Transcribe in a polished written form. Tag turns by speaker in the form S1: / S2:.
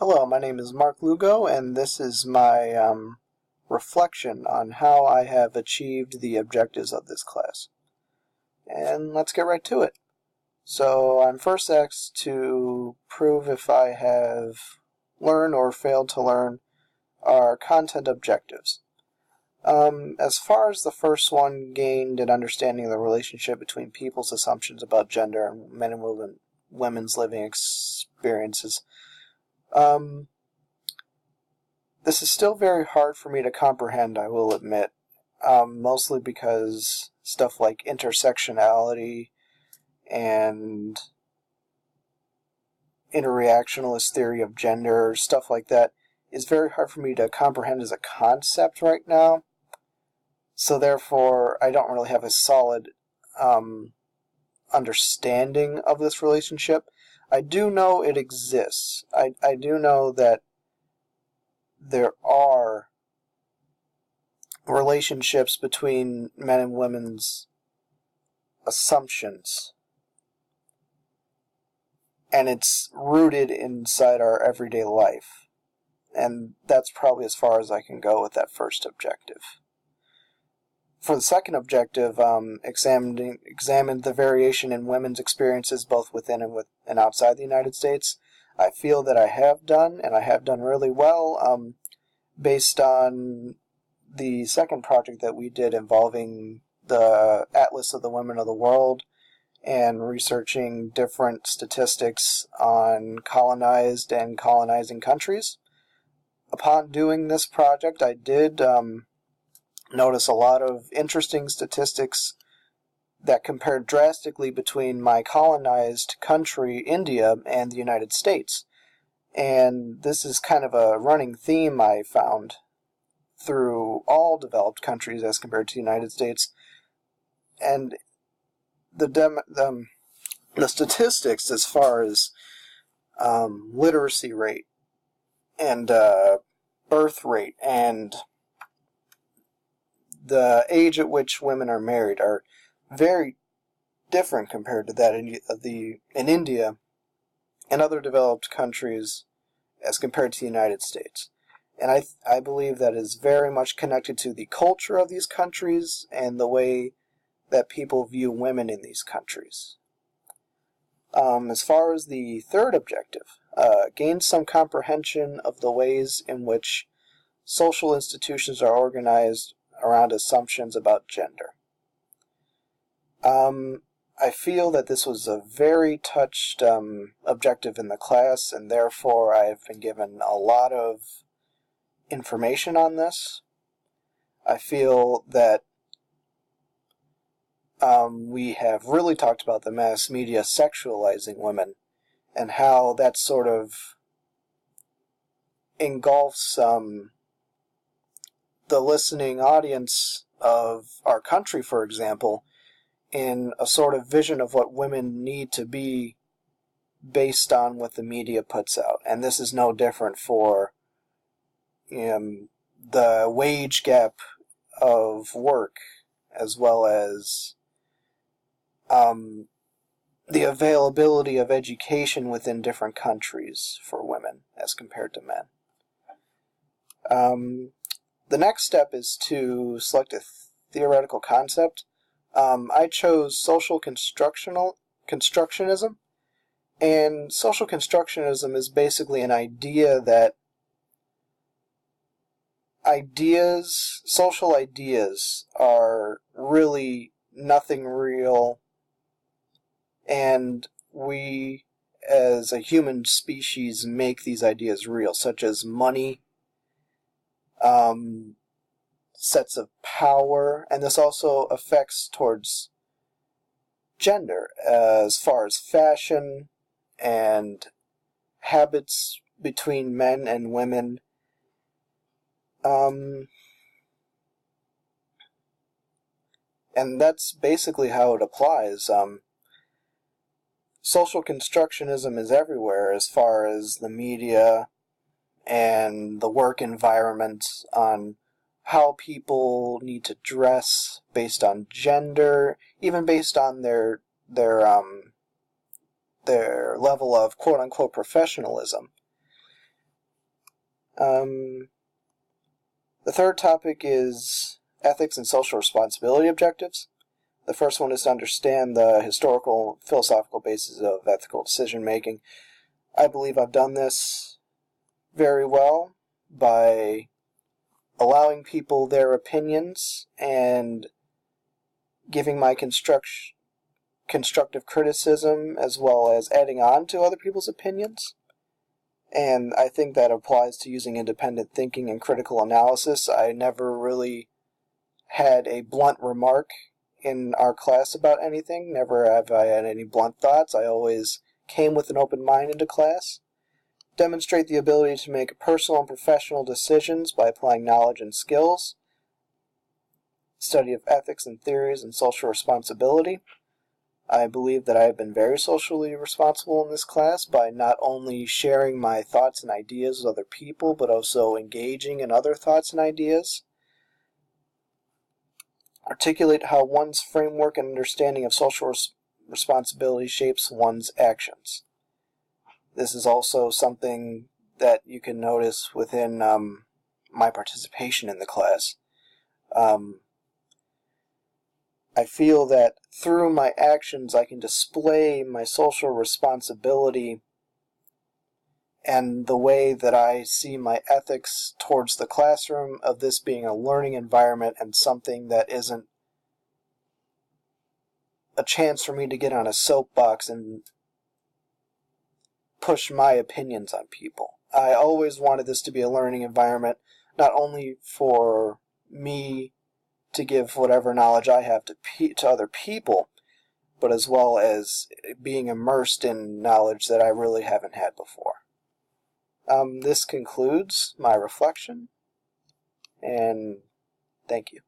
S1: Hello, my name is Mark Lugo, and this is my reflection on how I have achieved the objectives of this class. And let's get right to it. So I'm first asked to prove if I have learned or failed to learn our content objectives. As far as the first one, gained an understanding of the relationship between people's assumptions about gender and men and women's living experiences. This is still very hard for me to comprehend, I will admit, mostly because stuff like intersectionality and interreactionalist theory of gender, stuff like that, is very hard for me to comprehend as a concept right now. So therefore, I don't really have a solid understanding of this relationship. I do know it exists. I do know that there are relationships between men and women's assumptions, and it's rooted inside our everyday life. And that's probably as far as I can go with that first objective. For the second objective, examined the variation in women's experiences both within and outside the United States. I feel that I have done, and I have done really well, based on the second project that we did involving the Atlas of the Women of the World and researching different statistics on colonized and colonizing countries. Upon doing this project, I did notice a lot of interesting statistics that compared drastically between my colonized country, India, and the United States. And this is kind of a running theme I found through all developed countries as compared to the United States. And the statistics as far as literacy rate and birth rate and the age at which women are married are very different compared to that in India and other developed countries as compared to the United States. And I believe that is very much connected to the culture of these countries and the way that people view women in these countries. As far as the third objective, gain some comprehension of the ways in which social institutions are organized around assumptions about gender. I feel that this was a very touched objective in the class, and therefore I have been given a lot of information on this. I feel that we have really talked about the mass media sexualizing women and how that sort of engulfs the listening audience of our country, for example, in a sort of vision of what women need to be based on what the media puts out. And this is no different for the wage gap of work, as well as the availability of education within different countries for women as compared to men. The next step is to select a theoretical concept. I chose social constructionism, and social constructionism is basically an idea that social ideas are really nothing real, and we as a human species make these ideas real, such as money, sets of power, and this also affects towards gender as far as fashion and habits between men and women. And that's basically how it applies. Social constructionism is everywhere as far as the media and the work environment, on how people need to dress based on gender, even based on their level of quote-unquote professionalism. The third topic is ethics and social responsibility objectives. The first one is to understand the historical, philosophical basis of ethical decision-making. I believe I've done this very well by allowing people their opinions and giving my constructive criticism as well as adding on to other people's opinions. And I think that applies to using independent thinking and critical analysis. I never really had a blunt remark in our class about anything. Never have I had any blunt thoughts. I always came with an open mind into class. Demonstrate the ability to make personal and professional decisions by applying knowledge and skills. Study of ethics and theories and social responsibility. I believe that I have been very socially responsible in this class by not only sharing my thoughts and ideas with other people, but also engaging in other thoughts and ideas. Articulate how one's framework and understanding of social responsibility shapes one's actions. This is also something that you can notice within my participation in the class. I feel that through my actions I can display my social responsibility and the way that I see my ethics towards the classroom, of this being a learning environment and something that isn't a chance for me to get on a soapbox and push my opinions on people. I always wanted this to be a learning environment, not only for me to give whatever knowledge I have to other people, but as well as being immersed in knowledge that I really haven't had before. This concludes my reflection, and thank you.